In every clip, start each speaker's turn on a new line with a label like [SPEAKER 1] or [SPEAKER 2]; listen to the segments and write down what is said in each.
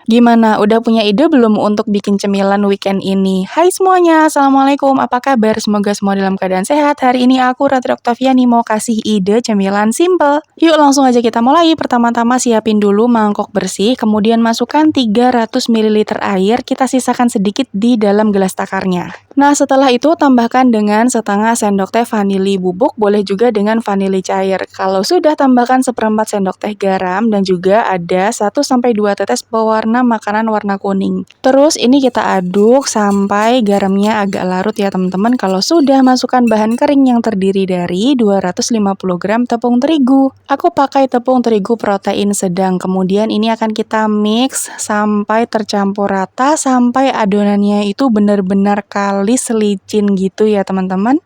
[SPEAKER 1] Gimana, udah punya ide belum untuk bikin cemilan weekend ini? Hai semuanya, Assalamualaikum, apa kabar? Semoga semua dalam keadaan sehat. Hari ini aku, Ratri Oktaviani, mau kasih ide cemilan simple. Yuk langsung aja kita mulai. Pertama-tama siapin dulu mangkok bersih, kemudian masukkan 300 ml air, kita sisakan sedikit di dalam gelas takarnya. Nah, setelah itu tambahkan dengan setengah sendok teh vanili bubuk, boleh juga dengan vanili cair. Kalau sudah, tambahkan seperempat sendok teh garam dan juga ada 1-2 tetes pewarna makanan warna kuning. Terus ini kita aduk sampai garamnya agak larut ya teman-teman. Kalau sudah, masukkan bahan kering yang terdiri dari 250 gram tepung terigu. Aku pakai tepung terigu protein sedang. Kemudian ini akan kita mix sampai tercampur rata, sampai adonannya itu benar-benar kalis licin gitu ya teman-teman.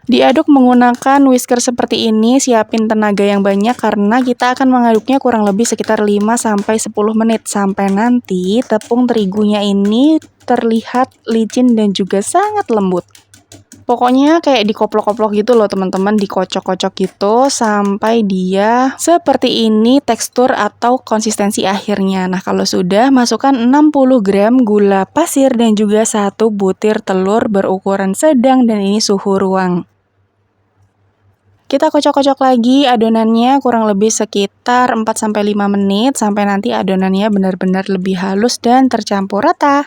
[SPEAKER 1] Diaduk menggunakan whisker seperti ini, siapin tenaga yang banyak karena kita akan mengaduknya kurang lebih sekitar 5-10 menit sampai nanti tepung terigunya ini terlihat licin dan juga sangat lembut. Pokoknya kayak dikoplok-koplok gitu loh teman-teman, dikocok-kocok gitu sampai dia seperti ini tekstur atau konsistensi akhirnya. Nah, kalau sudah, masukkan 60 gram gula pasir dan juga 1 butir telur berukuran sedang dan ini suhu ruang. Kita kocok-kocok lagi adonannya kurang lebih sekitar 4-5 menit sampai nanti adonannya benar-benar lebih halus dan tercampur rata.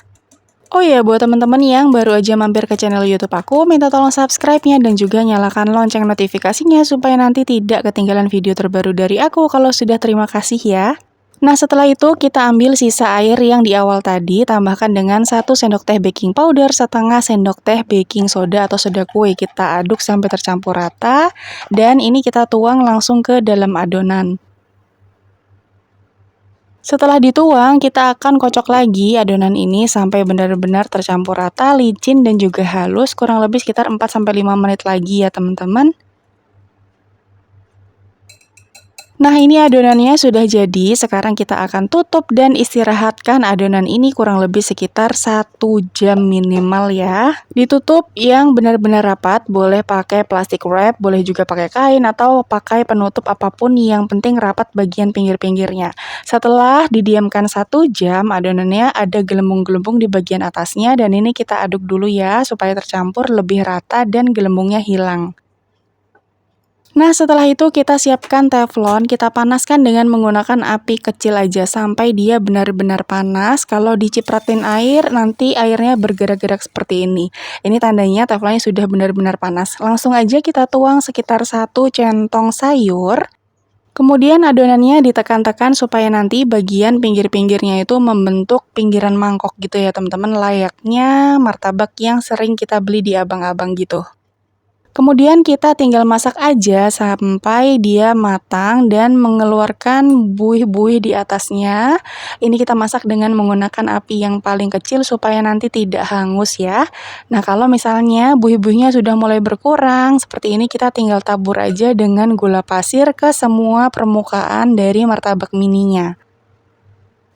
[SPEAKER 1] Oh ya, buat teman-teman yang baru aja mampir ke channel YouTube aku, minta tolong subscribe-nya dan juga nyalakan lonceng notifikasinya supaya nanti tidak ketinggalan video terbaru dari aku. Kalau sudah, terima kasih ya. Nah, setelah itu kita ambil sisa air yang di awal tadi, tambahkan dengan 1 sendok teh baking powder, setengah sendok teh baking soda atau soda kue. Kita aduk sampai tercampur rata, dan ini kita tuang langsung ke dalam adonan. Setelah dituang, kita akan kocok lagi adonan ini sampai benar-benar tercampur rata, licin, dan juga halus, kurang lebih sekitar 4-5 menit lagi ya teman-teman. Nah, ini adonannya sudah jadi, sekarang kita akan tutup dan istirahatkan adonan ini kurang lebih sekitar 1 jam minimal ya. Ditutup yang benar-benar rapat, boleh pakai plastik wrap, boleh juga pakai kain atau pakai penutup apapun, yang penting rapat bagian pinggir-pinggirnya. Setelah didiamkan 1 jam, adonannya ada gelembung-gelembung di bagian atasnya dan ini kita aduk dulu ya supaya tercampur lebih rata dan gelembungnya hilang. Nah, setelah itu kita siapkan teflon, kita panaskan dengan menggunakan api kecil aja sampai dia benar-benar panas. Kalau dicipratin air, nanti airnya bergerak-gerak seperti ini. Ini tandanya teflonnya sudah benar-benar panas. Langsung aja kita tuang sekitar 1 centong sayur. Kemudian adonannya ditekan-tekan supaya nanti bagian pinggir-pinggirnya itu membentuk pinggiran mangkok gitu ya teman-teman, layaknya martabak yang sering kita beli di abang-abang gitu. Kemudian kita tinggal masak aja sampai dia matang dan mengeluarkan buih-buih di atasnya. Ini kita masak dengan menggunakan api yang paling kecil supaya nanti tidak hangus ya. Nah, kalau misalnya buih-buihnya sudah mulai berkurang, seperti ini kita tinggal tabur aja dengan gula pasir ke semua permukaan dari martabak mininya.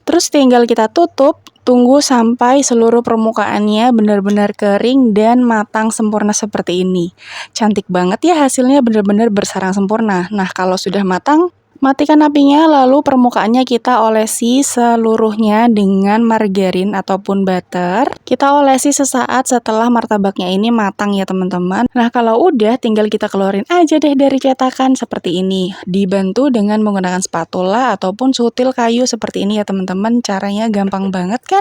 [SPEAKER 1] Terus tinggal kita tutup, tunggu sampai seluruh permukaannya benar-benar kering dan matang sempurna seperti ini. Cantik banget ya hasilnya, benar-benar bersarang sempurna. Nah, kalau sudah matang, matikan apinya, lalu permukaannya kita olesi seluruhnya dengan margarin ataupun butter. Kita olesi sesaat setelah martabaknya ini matang ya teman-teman. Nah, kalau udah, tinggal kita keluarin aja deh dari cetakan seperti ini. Dibantu dengan menggunakan spatula ataupun sutil kayu seperti ini ya teman-teman. Caranya gampang banget kan?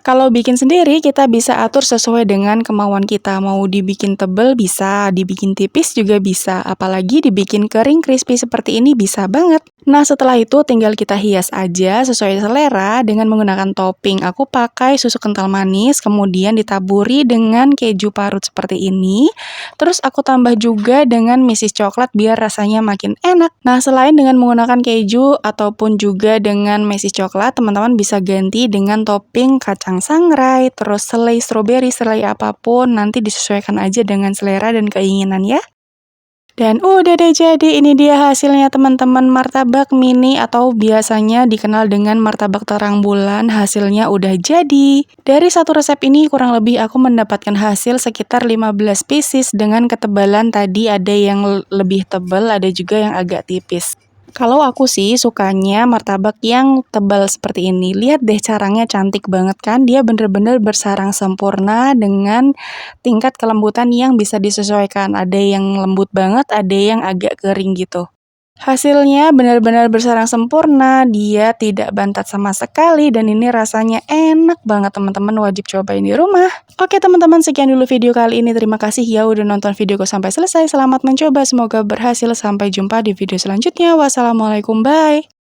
[SPEAKER 1] Kalau bikin sendiri, kita bisa atur sesuai dengan kemauan kita. Mau dibikin tebel bisa, dibikin tipis juga bisa. Apalagi dibikin kering crispy seperti ini bisa banget. Nah, setelah itu tinggal kita hias aja sesuai selera dengan menggunakan topping. Aku pakai susu kental manis, kemudian ditaburi dengan keju parut seperti ini. Terus aku tambah juga dengan mesis coklat biar rasanya makin enak. Nah, selain dengan menggunakan keju ataupun juga dengan mesis coklat, teman-teman bisa ganti dengan topping kacang sangrai, terus selai stroberi, selai apapun, nanti disesuaikan aja dengan selera dan keinginan ya. Dan udah deh, jadi ini dia hasilnya teman-teman, martabak mini atau biasanya dikenal dengan martabak terang bulan. Hasilnya udah jadi. Dari satu resep ini kurang lebih aku mendapatkan hasil sekitar 15 pieces dengan ketebalan tadi ada yang lebih tebal, ada juga yang agak tipis. Kalau aku sih sukanya martabak yang tebal seperti ini. Lihat deh caranya cantik banget kan? Dia bener-bener bersarang sempurna dengan tingkat kelembutan yang bisa disesuaikan. Ada yang lembut banget, ada yang agak kering gitu. Hasilnya benar-benar bersarang sempurna, dia tidak bantat sama sekali dan ini rasanya enak banget teman-teman, wajib cobain di rumah. Oke teman-teman, sekian dulu video kali ini. Terima kasih ya udah nonton videoku sampai selesai. Selamat mencoba, semoga berhasil. Sampai jumpa di video selanjutnya. Wassalamualaikum, bye.